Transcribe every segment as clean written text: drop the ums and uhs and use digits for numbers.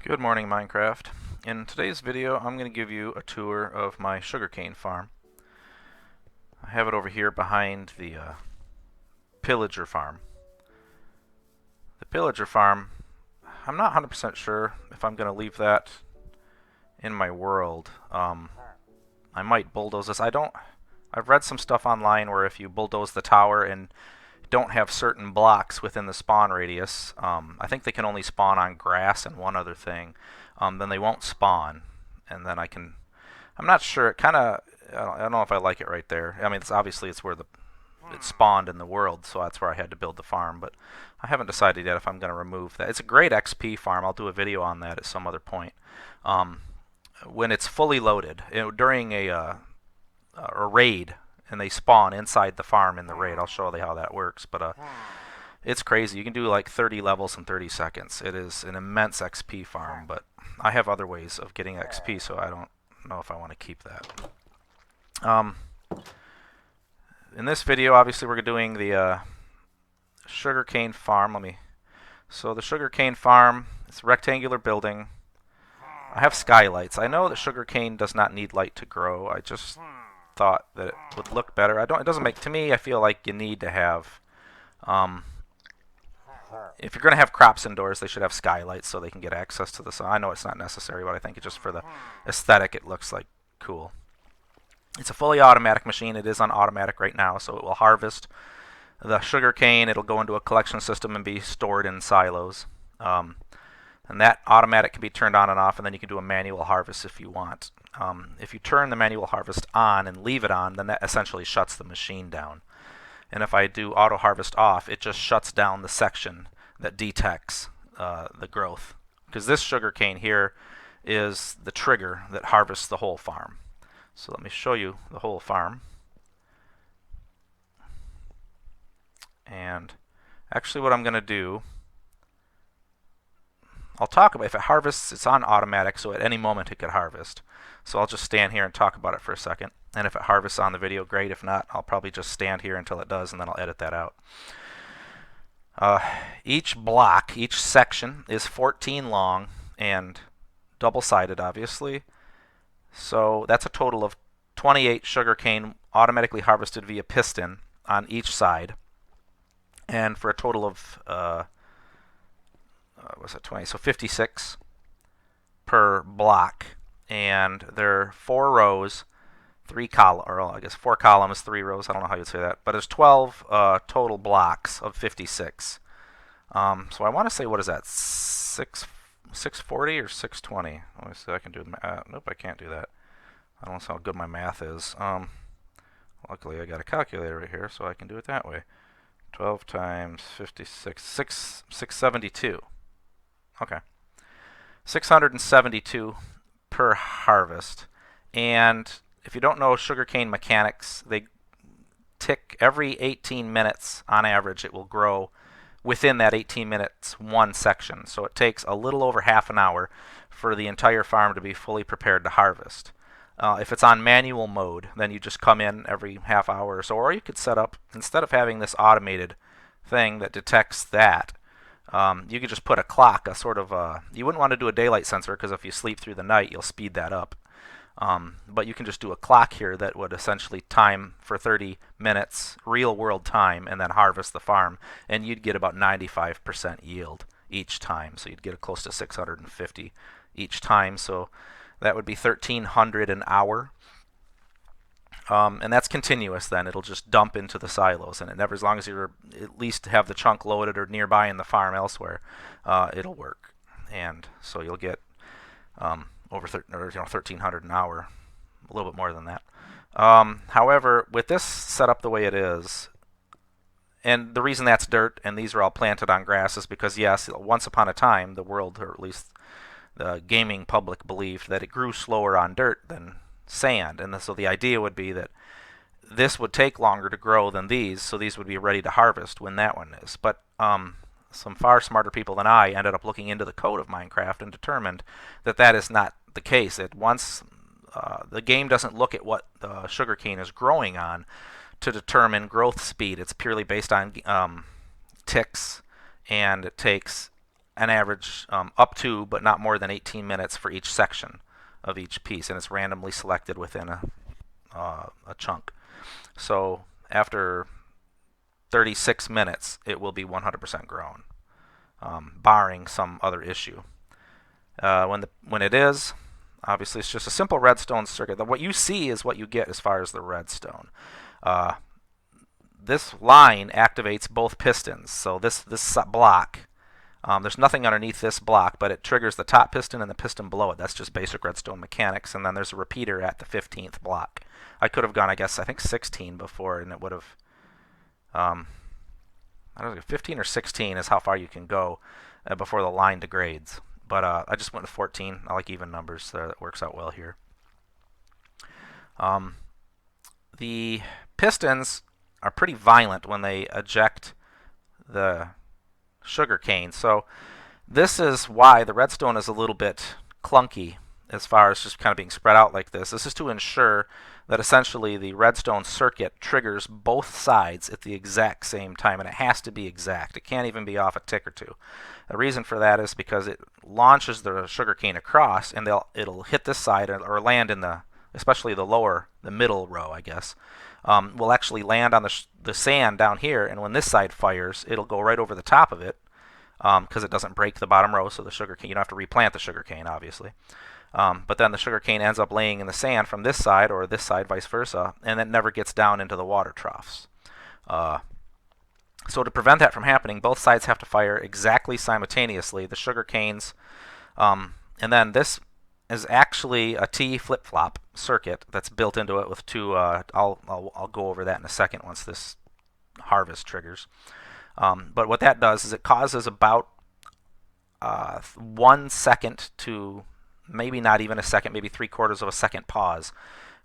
Good morning, Minecraft. In today's video, I'm going to give you a tour of my sugarcane farm. I have it over here behind the pillager farm. The pillager farm, I'm not 100% sure if I'm going to leave that in my world. I might bulldoze this. I've read some stuff online where if you bulldoze the tower and don't have certain blocks within the spawn radius, I think they can only spawn on grass and one other thing, then they won't spawn. And then I'm not sure, it kind of, I don't know if I like it right there. I mean, it's where it spawned in the world, so that's where I had to build the farm, but I haven't decided yet if I'm going to remove that. It's a great XP farm. I'll do a video on that at some other point. When it's fully loaded, during a raid, and they spawn inside the farm in the raid. I'll show you how that works, but it's crazy. You can do like 30 levels in 30 seconds. It is an immense XP farm, but I have other ways of getting XP, so I don't know if I want to keep that. In this video, obviously, we're doing the sugarcane farm. So the sugarcane farm, it's a rectangular building. I have skylights. I know that sugarcane does not need light to grow. I just thought that it would look better. It doesn't make, to me, I feel like you need to have, if you're going to have crops indoors, they should have skylights so they can get access to the sun. I know it's not necessary, but I think it just for the aesthetic, it looks like cool. It's a fully automatic machine. It is on automatic right now, so it will harvest the sugar cane. It'll go into a collection system and be stored in silos. And that automatic can be turned on and off, and then you can do a manual harvest if you want. If you turn the manual harvest on and leave it on, then that essentially shuts the machine down. And if I do auto harvest off, it just shuts down the section that detects the growth. Because this sugar cane here is the trigger that harvests the whole farm. So let me show you the whole farm. And actually what I'm going to do, I'll talk about if it harvests, it's on automatic, so at any moment it could harvest. So I'll just stand here and talk about it for a second. And if it harvests on the video, great. If not, I'll probably just stand here until it does, and then I'll edit that out. Each block, each section is 14 long and double-sided, obviously. So that's a total of 28 sugarcane automatically harvested via piston on each side. And for a total of was it 20? So 56 per block, and there are 4 rows, 3 columns, or I guess 4 columns, 3 rows. I don't know how you'd say that, but there's 12 total blocks of 56. So I want to say, what is that? 640 or 620? Let me see. I can do the math. Nope, I can't do that. I don't know how good my math is. Luckily, I got a calculator right here, so I can do it that way. 12 times 56, 672. Okay. 672 per harvest. And if you don't know sugarcane mechanics, they tick every 18 minutes on average. It will grow within that 18 minutes one section. So it takes a little over half an hour for the entire farm to be fully prepared to harvest. If it's on manual mode, then you just come in every half hour or so, or you could set up, instead of having this automated thing that detects that, you could just put a clock, a sort of you wouldn't want to do a daylight sensor because if you sleep through the night, you'll speed that up. But you can just do a clock here that would essentially time for 30 minutes, real world time, and then harvest the farm, and you'd get about 95% yield each time. So you'd get close to 650 each time. So that would be 1,300 an hour. And that's continuous then. It'll just dump into the silos, and it never, as long as you're at least have the chunk loaded or nearby in the farm elsewhere, it'll work. And so you'll get over 1,300 an hour, a little bit more than that. However, with this set up the way it is, and the reason that's dirt and these are all planted on grass is because, yes, once upon a time, the world, or at least the gaming public, believed that it grew slower on dirt than sand, and so the idea would be that this would take longer to grow than these, so these would be ready to harvest when that one is. But some far smarter people than I ended up looking into the code of Minecraft and determined that that is not the case. It once the game doesn't look at what the sugarcane is growing on to determine growth speed. It's purely based on ticks, and it takes an average up to, but not more than 18 minutes for each section of each piece, and it's randomly selected within a chunk. So after 36 minutes, it will be 100% grown, barring some other issue. When it is, obviously it's just a simple redstone circuit. What you see is what you get as far as the redstone. This line activates both pistons. So this block, there's nothing underneath this block, but it triggers the top piston and the piston below it. That's just basic redstone mechanics. And then there's a repeater at the 15th block. I could have gone, I think 16 before, and it would have, I don't know, 15 or 16 is how far you can go before the line degrades. But I just went to 14. I like even numbers, so that works out well here. The pistons are pretty violent when they eject the sugarcane. So this is why the redstone is a little bit clunky as far as just kind of being spread out like this. This is to ensure that essentially the redstone circuit triggers both sides at the exact same time, and it has to be exact. It can't even be off a tick or two. The reason for that is because it launches the sugarcane across, and it'll hit this side or land in especially the middle row, I guess. Will actually land on the sand down here, and when this side fires, it'll go right over the top of it because it doesn't break the bottom row. So the sugarcane, you don't have to replant the sugarcane, obviously. But then the sugarcane ends up laying in the sand from this side or this side, vice versa, and it never gets down into the water troughs. So to prevent that from happening, both sides have to fire exactly simultaneously. The sugarcanes, and then this is actually a TFlipFlop circuit that's built into it with two. I'll go over that in a second once this harvest triggers. But what that does is it causes about 1 second to maybe not even a second, maybe 3/4 of a second pause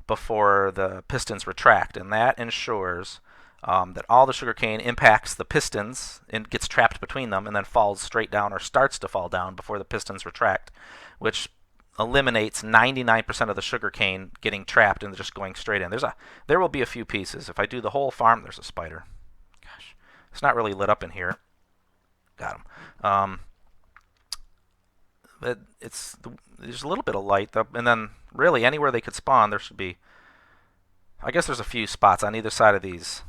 before the pistons retract, and that ensures that all the sugarcane impacts the pistons and gets trapped between them and then falls straight down or starts to fall down before the pistons retract, which eliminates 99% of the sugarcane getting trapped and just going straight in. There will be a few pieces. If I do the whole farm, there's a spider. Gosh, it's not really lit up in here. Got him. There's a little bit of light, and then really anywhere they could spawn, there should be. I guess there's a few spots on either side of these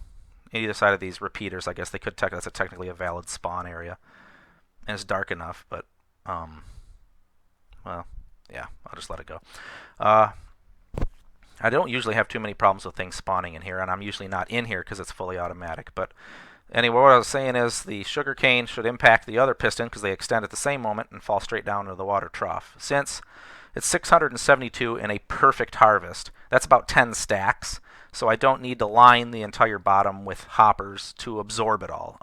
repeaters. I guess they could that's technically a valid spawn area, and it's dark enough. But well, yeah, I'll just let it go. I don't usually have too many problems with things spawning in here, and I'm usually not in here because it's fully automatic. But anyway, what I was saying is the sugarcane should impact the other piston because they extend at the same moment and fall straight down into the water trough. Since it's 672 in a perfect harvest, that's about 10 stacks, so I don't need to line the entire bottom with hoppers to absorb it all.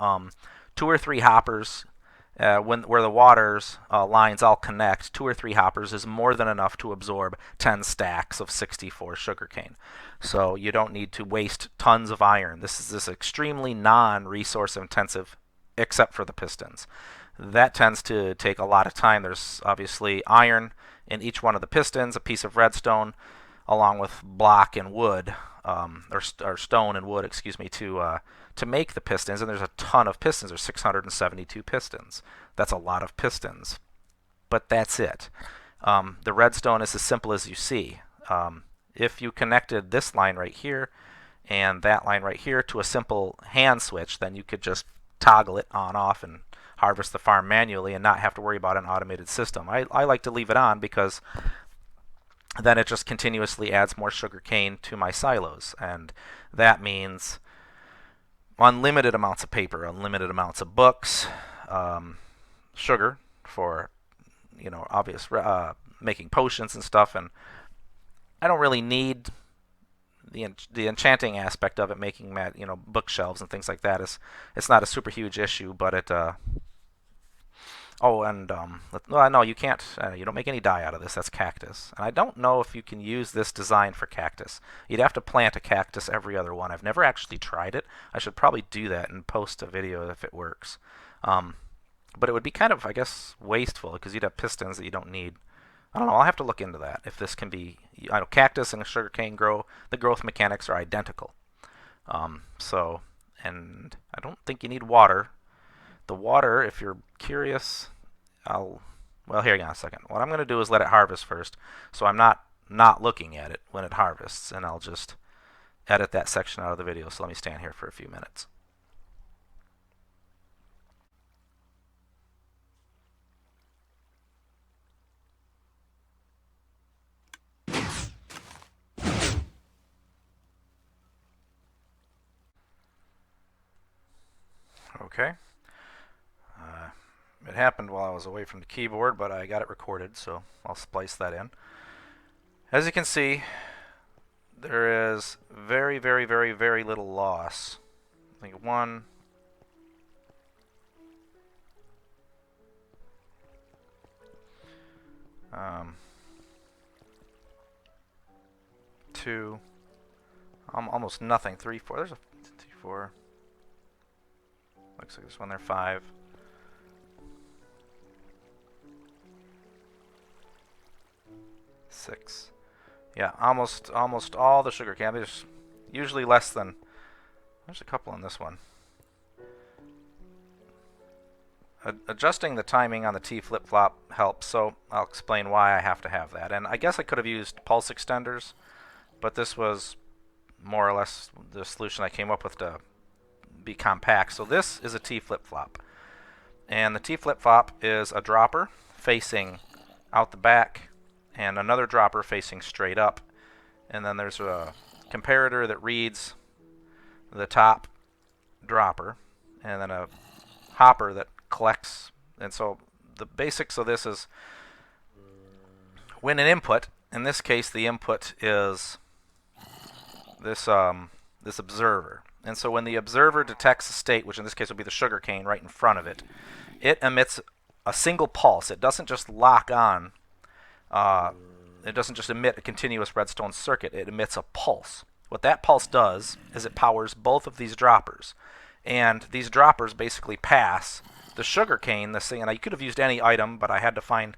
2 or 3 hoppers, where the water's lines all connect, 2 or 3 hoppers is more than enough to absorb 10 stacks of 64 sugarcane. So you don't need to waste tons of iron. This is extremely non-resource intensive, except for the pistons. That tends to take a lot of time. There's obviously iron in each one of the pistons, a piece of redstone, along with block and wood, or stone and wood, excuse me, to make the pistons. And there's a ton of pistons. There's 672 pistons. That's a lot of pistons. But that's it. The redstone is as simple as you see. If you connected this line right here and that line right here to a simple hand switch, then you could just toggle it on off and harvest the farm manually and not have to worry about an automated system. I like to leave it on because then it just continuously adds more sugarcane to my silos, and that means unlimited amounts of paper, unlimited amounts of books, sugar for obvious making potions and stuff. And I don't really need the enchanting aspect of it, making bookshelves and things like that. It's not a super huge issue, but it. No, you can't. You don't make any dye out of this. That's cactus, and I don't know if you can use this design for cactus. You'd have to plant a cactus every other one. I've never actually tried it. I should probably do that and post a video if it works. But it would be kind of, I guess, wasteful because you'd have pistons that you don't need. I don't know. I'll have to look into that. If this can be, I know cactus and sugarcane the growth mechanics are identical. And I don't think you need water. The water, if you're curious, well, here, hang on a second. What I'm going to do is let it harvest first, so I'm not looking at it when it harvests, and I'll just edit that section out of the video. So let me stand here for a few minutes. Okay. It happened while I was away from the keyboard, but I got it recorded, so I'll splice that in. As you can see, there is very, very, very, very little loss. I think 1, 2, almost nothing. 3, 4. There's a 2, 4. Looks like this one there. 5. 6. Yeah, almost all the sugarcane. There's usually less than. There's a couple on this one. Adjusting the timing on the TFlipFlop helps, so I'll explain why I have to have that. And I guess I could have used pulse extenders, but this was more or less the solution I came up with to be compact. So this is a TFlipFlop. And the TFlipFlop is a dropper facing out the back and another dropper facing straight up. And then there's a comparator that reads the top dropper, and then a hopper that collects. And so the basics of this is when an input, in this case the input is this this observer. And so when the observer detects a state, which in this case would be the sugarcane right in front of it, it emits a single pulse. It doesn't just lock on. It doesn't just emit a continuous redstone circuit. It emits a pulse. What that pulse does is it powers both of these droppers. And these droppers basically pass the sugarcane, this thing, and I could have used any item, but I had to find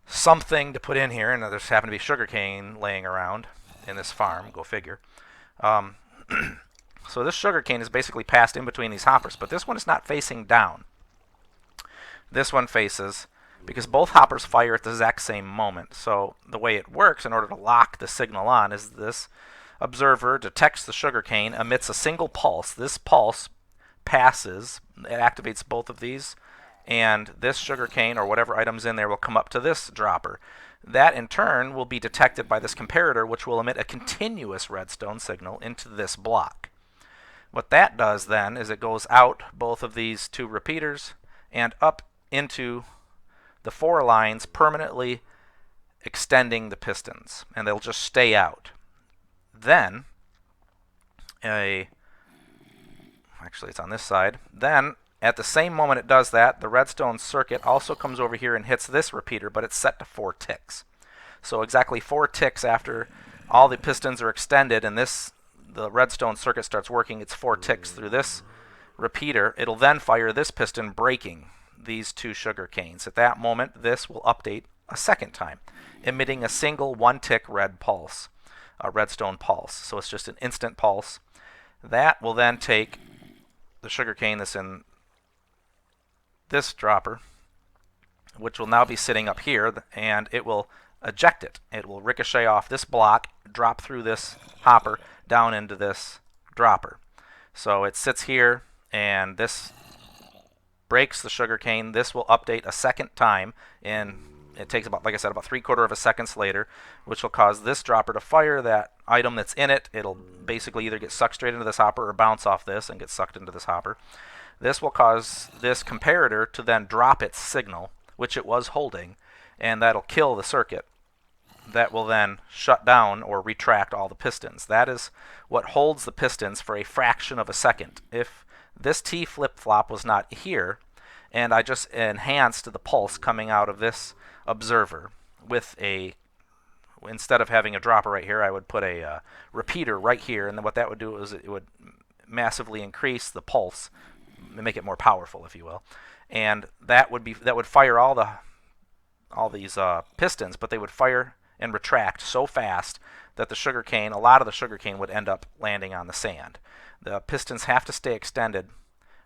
something to put in here, and there just happened to be sugarcane laying around in this farm. Go figure. So this sugarcane is basically passed in between these hoppers, but this one is not facing down. This one faces, because both hoppers fire at the exact same moment. So the way it works in order to lock the signal on is this observer detects the sugarcane, emits a single pulse. This pulse passes, it activates both of these, and this sugarcane or whatever item's in there will come up to this dropper. That in turn will be detected by this comparator, which will emit a continuous redstone signal into this block. What that does then is it goes out both of these 2 repeaters and up into the 4 lines, permanently extending the pistons, and they'll just stay out. Then actually it's on this side. Then at the same moment it does that, the redstone circuit also comes over here and hits this repeater, but it's set to 4 ticks. So exactly 4 ticks after all the pistons are extended and the redstone circuit starts working, it's 4 ticks through this repeater. It'll then fire this piston, breaking these 2 sugarcanes. At that moment, this will update a second time, emitting a single 1-tick red pulse, a redstone pulse. So it's just an instant pulse. That will then take the sugarcane that's in this dropper, which will now be sitting up here, and it will eject it. It will ricochet off this block, drop through this hopper, down into this dropper. So it sits here, and this breaks the sugarcane. This will update a second time, and it takes about, like I said, about 3/4 of a second later, which will cause this dropper to fire that item that's in it. It'll basically either get sucked straight into this hopper or bounce off this and get sucked into this hopper. This will cause this comparator to then drop its signal, which it was holding, and that'll kill the circuit. That will then shut down or retract all the pistons. That is what holds the pistons for a fraction of a second. If this TFlipFlop was not here, and I just enhanced the pulse coming out of this observer with instead of having a dropper right here, I would put a repeater right here, and then what that would do is it would massively increase the pulse, make it more powerful, if you will, and that would fire all these pistons, but they would fire and retract so fast that a lot of the sugarcane would end up landing on the sand. The pistons have to stay extended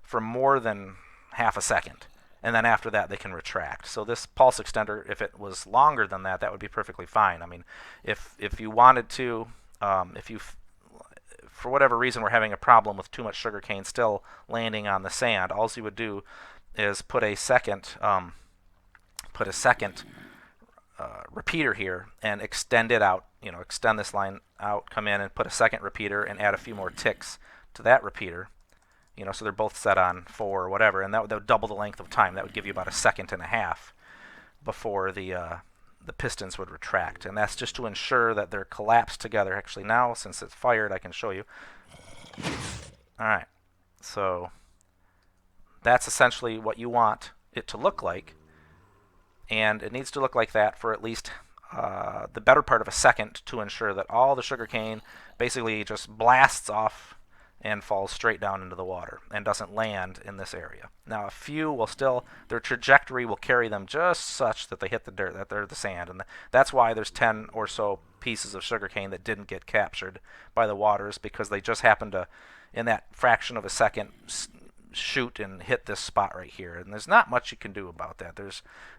for more than half a second and then after that they can retract. So this pulse extender, if it was longer than that, that would be perfectly fine. I mean, if you wanted to, if you for whatever reason we're having a problem with too much sugarcane still landing on the sand, all you would do is put a second repeater here and extend it out. Extend this line out, come in and put a second repeater and add a few more ticks to that repeater. So they're both set on 4 or whatever, and that would double the length of time. That would give you about a second and a half before the pistons would retract, and that's just to ensure that they're collapsed together. Actually, now since it's fired, I can show you. All right, so that's essentially what you want it to look like, and it needs to look like that for at least the better part of a second to ensure that all the sugarcane basically just blasts off and falls straight down into the water and doesn't land in this area. Now, a few will still, their trajectory will carry them just such that they hit the dirt, that they're the sand, and that's why there's 10 or so pieces of sugarcane that didn't get captured by the waters, because they just happened to, in that fraction of a second, shoot and hit this spot right here. And there's not much you can do about that.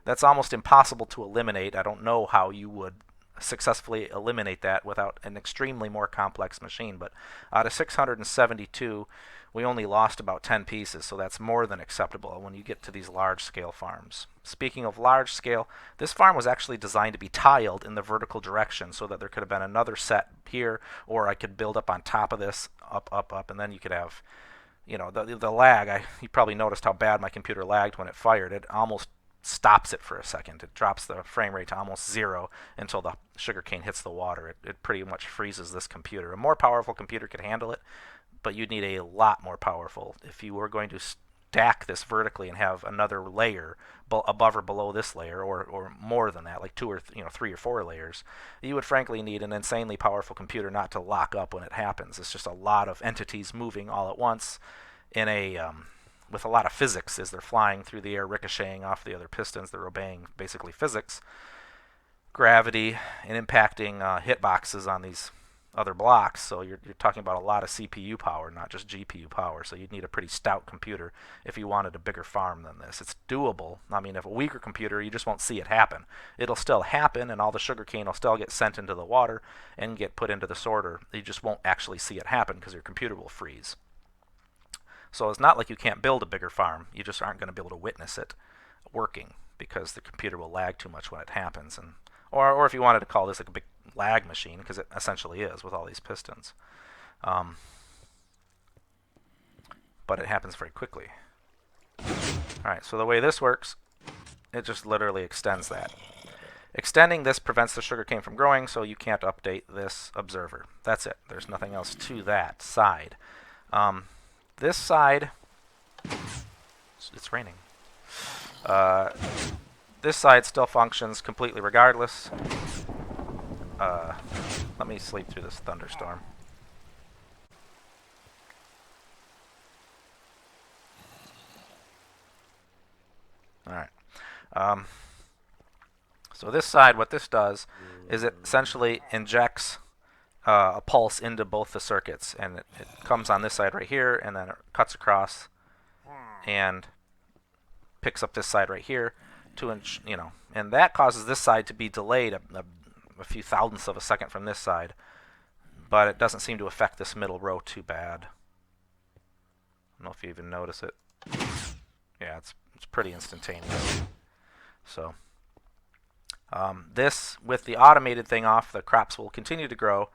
That's almost impossible to eliminate. I don't know how you would successfully eliminate that without an extremely more complex machine, but out of 672 we only lost about 10 pieces, so that's more than acceptable when you get to these large scale farms. Speaking of large scale, this farm was actually designed to be tiled in the vertical direction so that there could have been another set here, or I could build up on top of this, up, and then you could have, the lag. You probably noticed how bad my computer lagged when it fired. It almost stops it for a second. It drops the frame rate to almost 0 until the sugarcane hits the water. It pretty much freezes this computer. A more powerful computer could handle it, but you'd need a lot more powerful. If you were going to stack this vertically and have another layer above or below this layer, or more than that, like 2 or 3 or 4 layers, you would frankly need an insanely powerful computer not to lock up when it happens. It's just a lot of entities moving all at once in with a lot of physics as they're flying through the air, ricocheting off the other pistons. They're obeying basically physics, gravity, and impacting hitboxes on these other blocks. So you're talking about a lot of CPU power, not just GPU power. So you'd need a pretty stout computer if you wanted a bigger farm than this. It's doable. I mean, if a weaker computer, you just won't see it happen. It'll still happen, and all the sugarcane will still get sent into the water and get put into the sorter. You just won't actually see it happen because your computer will freeze. So it's not like you can't build a bigger farm. You just aren't going to be able to witness it working because the computer will lag too much when it happens. Or if you wanted to call this like a big lag machine, because it essentially is with all these pistons. But it happens very quickly. Alright, so the way this works, it just literally extends that. Extending this prevents the sugarcane from growing, so you can't update this observer. That's it. There's nothing else to that side. This side, it's raining. This side still functions completely regardless. Let me sleep through this thunderstorm. Alright. So this side, what this does is it essentially injects a pulse into both the circuits, and it comes on this side right here, and then it cuts across and picks up this side right here and that causes this side to be delayed a few thousandths of a second from this side, but it doesn't seem to affect this middle row too bad. I don't know if you even notice it. Yeah, it's pretty instantaneous. So this, with the automated thing off, the crops will continue to grow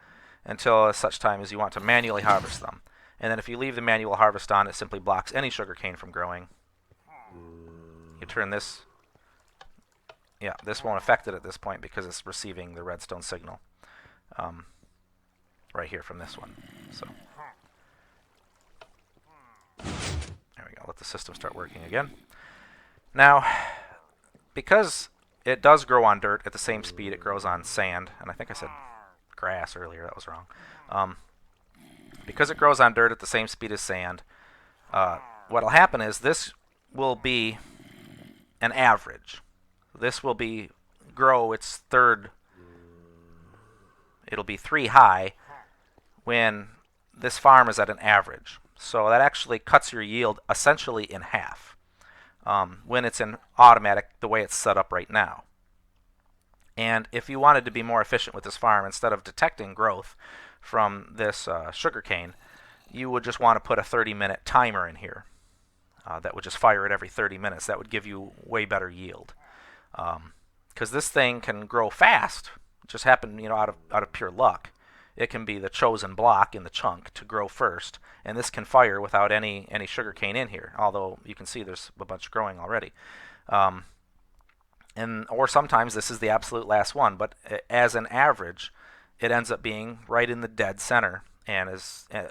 until such time as you want to manually harvest them. And then if you leave the manual harvest on, it simply blocks any sugarcane from growing. You turn this, yeah, this won't affect it at this point because it's receiving the redstone signal right here from this one. So there we go. Let the system start working again. Now, because it does grow on dirt at the same speed it grows on sand, and I think I said grass earlier, that was wrong. Because it grows on dirt at the same speed as sand, what'll happen is this will be an average. This will grow its third, it'll be 3 high when this farm is at an average. So that actually cuts your yield essentially in half. when it's in automatic the way it's set up right now. And if you wanted to be more efficient with this farm, instead of detecting growth from this sugarcane, you would just want to put a 30-minute timer in here that would just fire it every 30 minutes. That would give you way better yield. Because this thing can grow fast, it just happened, out of pure luck. It can be the chosen block in the chunk to grow first, and this can fire without any sugarcane in here. Although you can see there's a bunch growing already. Or sometimes this is the absolute last one, but as an average, it ends up being right in the dead center. And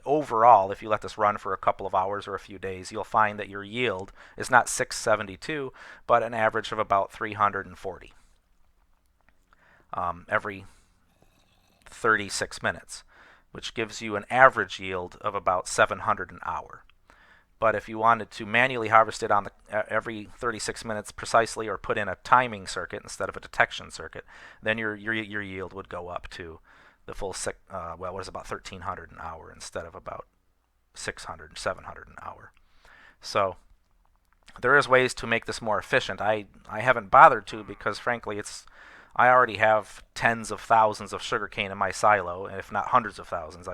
overall, if you let this run for a couple of hours or a few days, you'll find that your yield is not 672, but an average of about 340 every 36 minutes, which gives you an average yield of about 700 an hour. But if you wanted to manually harvest it on every 36 minutes precisely, or put in a timing circuit instead of a detection circuit, then your yield would go up to the full about 1,300 an hour instead of about 600, 700 an hour. So there is ways to make this more efficient. I haven't bothered to, because frankly I already have tens of thousands of sugarcane in my silo, if not hundreds of thousands.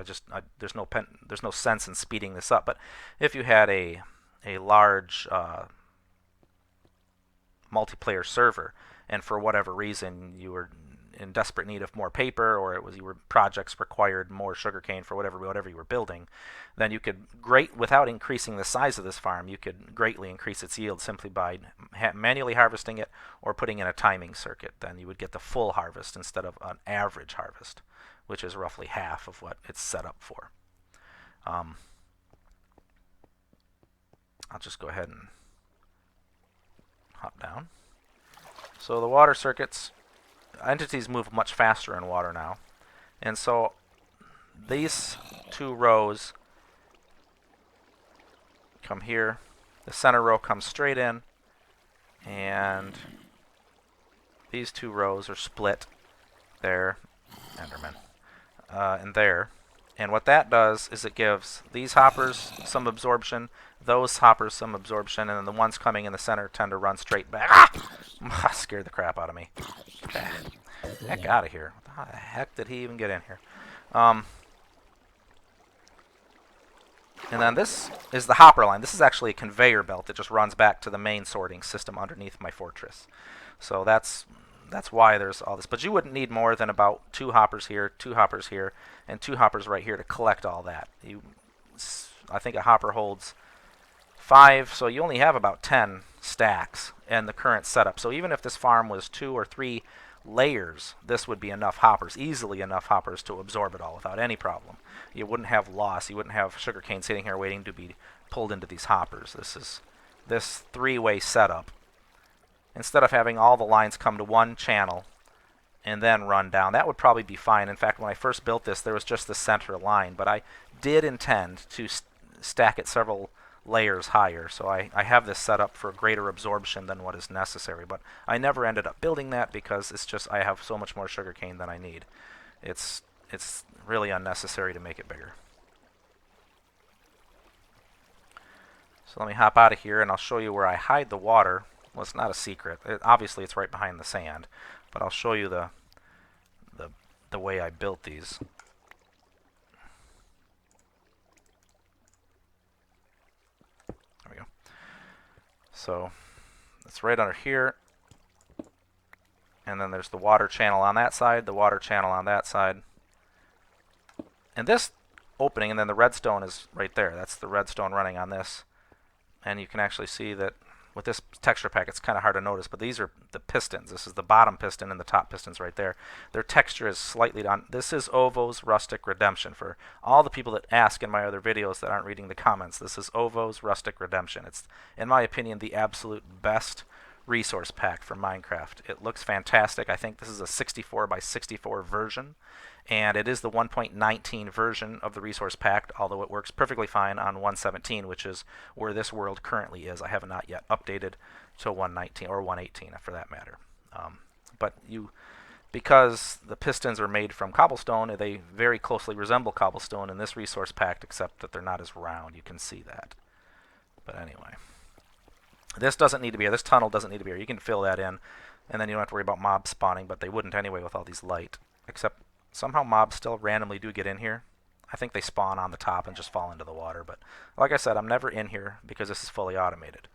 There's no sense in speeding this up. But if you had a large multiplayer server, and for whatever reason you were in desperate need of more paper, or your projects required more sugarcane for whatever you were building, then you could without increasing the size of this farm, you could greatly increase its yield simply by manually harvesting it or putting in a timing circuit. Then you would get the full harvest instead of an average harvest, which is roughly half of what it's set up for. I'll just go ahead and hop down. So the water circuits, entities move much faster in water now, and so these two rows come here, the center row comes straight in, and these two rows are split there, Enderman, and there. And what that does is it gives these hoppers some absorption, those hoppers some absorption, and then the ones coming in the center tend to run straight back. Ah! Scared the crap out of me. Heck out of here. How the heck did he even get in here? And then this is the hopper line. This is actually a conveyor belt that just runs back to the main sorting system underneath my fortress. So that's why there's all this. But you wouldn't need more than about 2 hoppers here, 2 hoppers here, and 2 hoppers right here to collect all that. I think a hopper holds 5, so you only have about 10 stacks in the current setup. So even if this farm was 2 or 3 layers, this would be enough hoppers, easily enough hoppers to absorb it all without any problem. You wouldn't have loss. You wouldn't have sugarcane sitting here waiting to be pulled into these hoppers. This 3-way setup. Instead of having all the lines come to one channel and then run down, that would probably be fine. In fact, when I first built this, there was just the center line, but I did intend to stack it several layers higher, so I have this set up for greater absorption than what is necessary, but I never ended up building that because it's just I have so much more sugarcane than I need. It's really unnecessary to make it bigger. So let me hop out of here and I'll show you where I hide the water. Well, it's not a secret. Obviously it's right behind the sand, but I'll show you the way I built these. So it's right under here, and then there's the water channel on that side, the water channel on that side, and this opening, and then the redstone is right there. That's the redstone running on this, and you can actually see that with this texture pack it's kind of hard to notice, but these are the pistons. This is the bottom piston and the top piston's right there. Their texture is slightly down. This is Ovo's Rustic Redemption. For all the people that ask in my other videos that aren't reading the comments, this is Ovo's Rustic Redemption. It's, in my opinion, the absolute best resource pack for Minecraft. It looks fantastic. I think this is a 64 by 64 version, and it is the 1.19 version of the resource pack, although it works perfectly fine on 1.17, which is where this world currently is. I have not yet updated to 1.19 or 1.18 for that matter. But because the pistons are made from cobblestone, they very closely resemble cobblestone in this resource pack, except that they're not as round. You can see that. But anyway. This doesn't need to be here. This tunnel doesn't need to be here. You can fill that in, and then you don't have to worry about mobs spawning, but they wouldn't anyway with all these light. Except somehow mobs still randomly do get in here. I think they spawn on the top and just fall into the water. But like I said, I'm never in here because this is fully automated.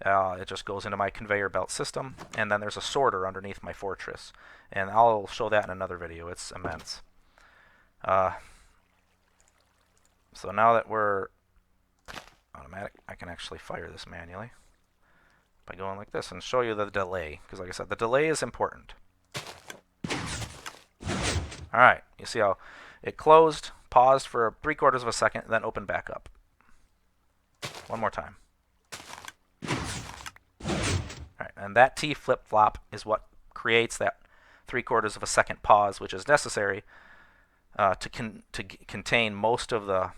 It just goes into my conveyor belt system, and then there's a sorter underneath my fortress. And I'll show that in another video. It's immense. So now that we're automatic, I can actually fire this manually by going like this and show you the delay, because like I said, the delay is important. Alright, you see how it closed, paused for 3/4 of a second, then opened back up. One more time. Alright, and that T flip-flop is what creates that 3/4 of a second pause, which is necessary to contain most of the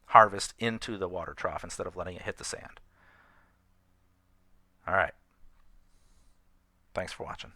harvest into the water trough instead of letting it hit the sand. Alright. Thanks for watching.